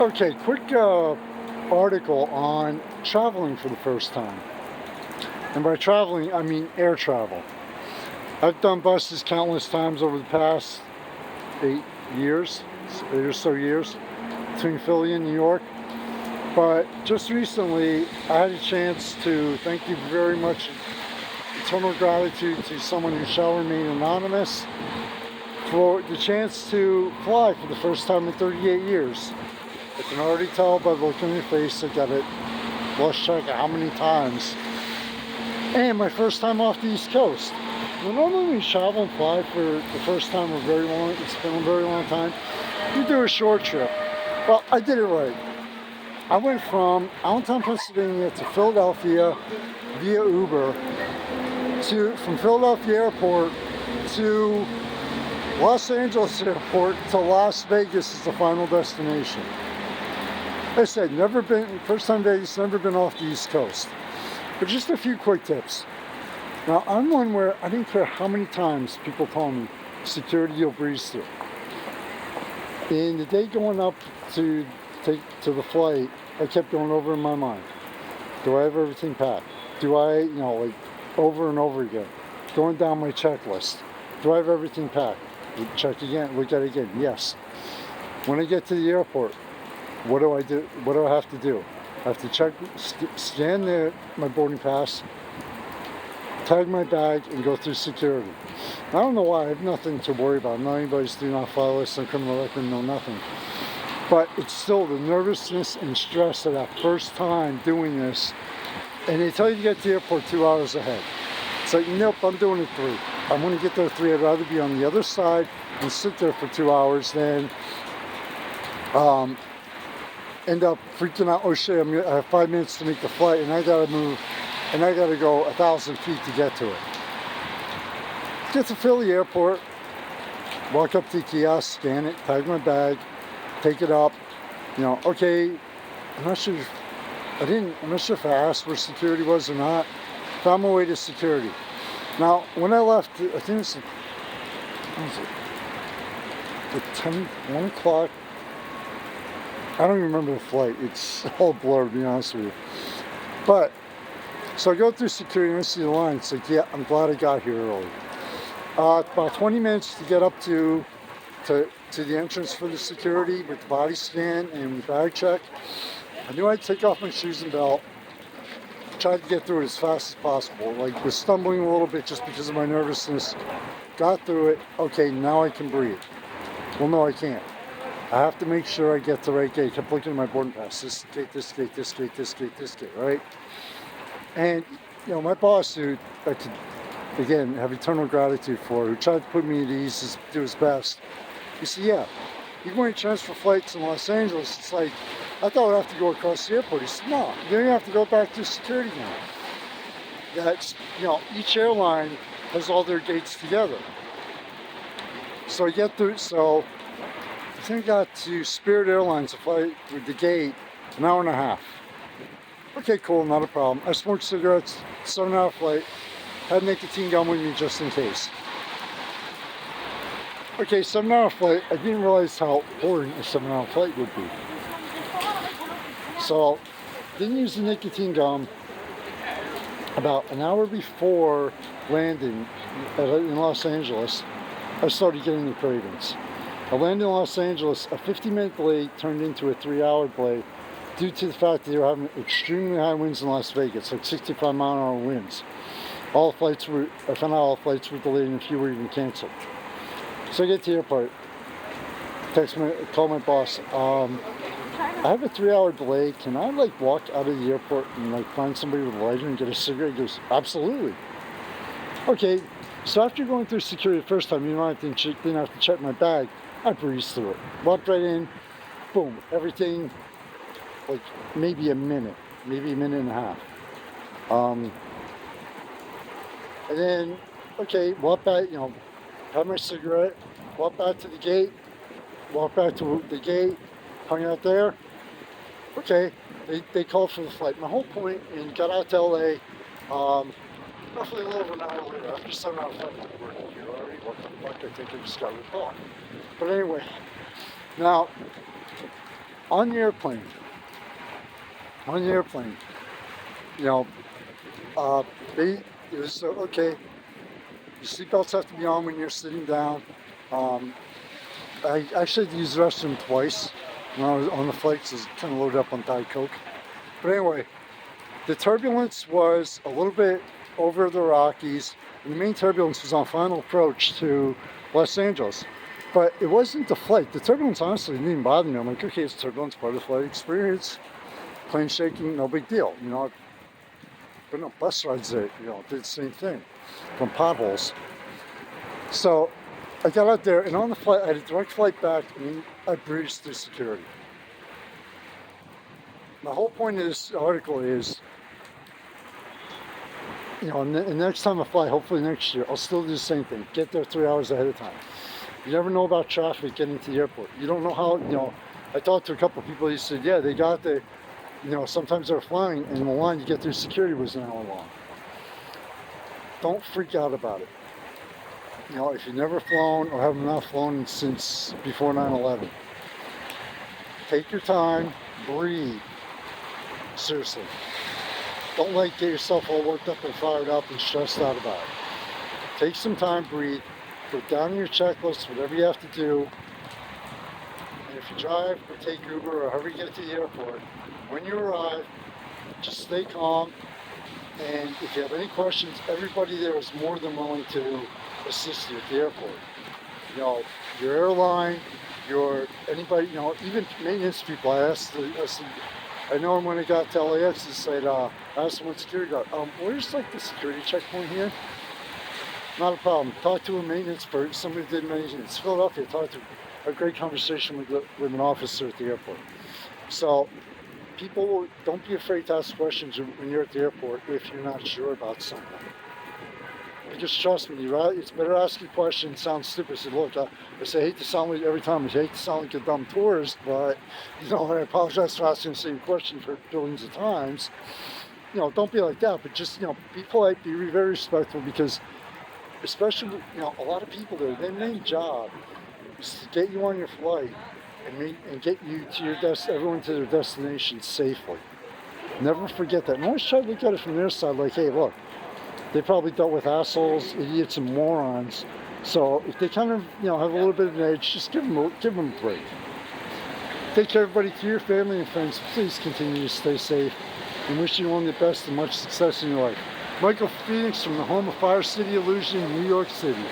Okay, quick article on traveling for the first time. And by traveling, I mean air travel. I've done buses countless times over the past 8 years, 8 or so years, between Philly and New York. But just recently, I had a chance to thank you very much, eternal gratitude to someone who shall remain anonymous, for the chance to fly for the first time in 38 years. I can already tell by the look on your face I got it, lost track of how many times. And my first time off the East Coast. Well, normally when you travel and fly for the first time or very long, it's been a very long time, you do a short trip. Well, I did it right. I went from Allentown, Pennsylvania to Philadelphia via Uber, from Philadelphia Airport to Los Angeles Airport to Las Vegas as the final destination. Like I said, first time Vegas, never been off the East Coast. But just a few quick tips. Now, I'm one where I didn't care how many times people told me, security you'll breeze through. In the day going up to the flight, I kept going over in my mind. Do I have everything packed? Do I, like over and over again, going down my checklist. Do I have everything packed? Check again, look at it again, yes. When I get to the airport, what do I do? What do I have to do? I have to scan my boarding pass, tag my bag, and go through security. I don't know why, I have nothing to worry about. Not anybody's do not file list, no criminal record, no nothing. But it's still the nervousness and stress of that first time doing this. And they tell you to get to the airport 2 hours ahead. It's like, nope, I'm doing it 3. I'm going to get there 3. I'd rather be on the other side and sit there for 2 hours than end up freaking out. Oh shit, I have 5 minutes to make the flight and I got to move and I got to go 1,000 feet to get to it. Get to Philly Airport, walk up to the kiosk, scan it, tag my bag, take it up. Okay, I'm not sure if I asked where security was or not. Found my way to security. Now, when I left, I think it was 1 o'clock. I don't even remember the flight. It's all blurred, to be honest with you. But, so I go through security and I see the line. It's like, yeah, I'm glad I got here early. About 20 minutes to get up to the entrance for the security with the body scan and bag check. I knew I'd take off my shoes and belt. Tried to get through it as fast as possible. Like, was stumbling a little bit just because of my nervousness. Got through it. Okay, now I can breathe. Well, no, I can't. I have to make sure I get the right gate. I kept looking at my boarding pass. This gate, this gate, this gate, this gate, this gate, right? And, my boss, who I could, again, have eternal gratitude for, who tried to put me at ease, do his best. He said, yeah, even when you transfer flights in Los Angeles, it's like, I thought I'd have to go across the airport. He said, no, you don't have to go back to security now. That's, each airline has all their gates together. So I get through, I think I got to Spirit Airlines to fly through the gate, an hour and a half. Okay, cool, not a problem. I smoked cigarettes, 7-hour flight, had nicotine gum with me just in case. Okay, 7-hour flight, I didn't realize how boring a 7-hour flight would be. So, didn't use the nicotine gum. About an hour before landing in Los Angeles, I started getting the cravings. I landed in Los Angeles, a 50-minute delay turned into a 3-hour delay due to the fact that they were having extremely high winds in Las Vegas, like 65-mile-an-hour winds. I found out all flights were delayed and a few were even canceled. So I get to the airport, call my boss, I have a 3-hour delay. Can I walk out of the airport and find somebody with a lighter and get a cigarette? He goes, absolutely. Okay, so after going through security the first time, didn't have to check my bag. I breezed through it. Walked right in, boom, everything, maybe a minute and a half. And then, okay, walk back, had my cigarette, walked back to the gate, hung out there. Okay, they called for the flight. My whole point, and got out to LA, roughly a little over an hour later. After 7 hours, I was working here already. What the fuck? I think I just got ripped off. But anyway, now, On the airplane, you know, uh, it was okay. Your seatbelts have to be on when you're sitting down. Um, I actually had to use the restroom twice when I was on the flight, so I was kind of loaded up on Diet Coke. But anyway, the turbulence was a little bit over the Rockies, and the main turbulence was on final approach to Los Angeles. But it wasn't the flight. The turbulence honestly didn't even bother me. I'm like, okay, it's turbulence, part of the flight experience. Plane shaking, no big deal. You know, I've been on bus rides that, you know, did the same thing from potholes. So I got out there, and on the flight, I had a direct flight back, and I breezed through security. The whole point of this article is, you know, and next time I fly, hopefully next year, I'll still do the same thing. Get there 3 hours ahead of time. You never know about traffic getting to the airport. You don't know how, you know, I talked to a couple of people, he said, yeah, they got there, you know, sometimes they're flying, and the line to get through security was an hour long. Don't freak out about it. You know, if you've never flown or have not flown since before 9/11, take your time, breathe. Seriously. Don't get yourself all worked up and fired up and stressed out about it. Take some time, breathe, put down your checklist, whatever you have to do. And if you drive or take Uber or however you get to the airport, when you arrive, just stay calm. And if you have any questions, everybody there is more than willing to assist you at the airport. You know, your airline, anybody, you know, even maintenance people. I know when I got to LAX, I said, I asked one security guard, where's like the security checkpoint here? Not a problem. Talk to a maintenance person, somebody did maintenance. Philadelphia, talked to a great conversation with an officer at the airport. So people, don't be afraid to ask questions when you're at the airport if you're not sure about something. Because trust me, it's better asking questions. Sounds stupid. I said, look, I hate to sound like every time. I hate to sound like a dumb tourist, but you know, I apologize for asking the same question for billions of times. You know, don't be like that. But just, you know, be polite, be very respectful, because especially, you know, a lot of people there, their main job is to get you on your flight and get you to everyone to their destination safely. Never forget that. And always try to look at it from their side, like, hey, look. They probably dealt with assholes, idiots, and morons. So if they kind of, you know, have a little bit of an edge, just give them a break. Take care, everybody. To your family and friends, please continue to stay safe, and wish you only the best and much success in your life. Michael Phoenix from the home of Fire City Illusion, New York City.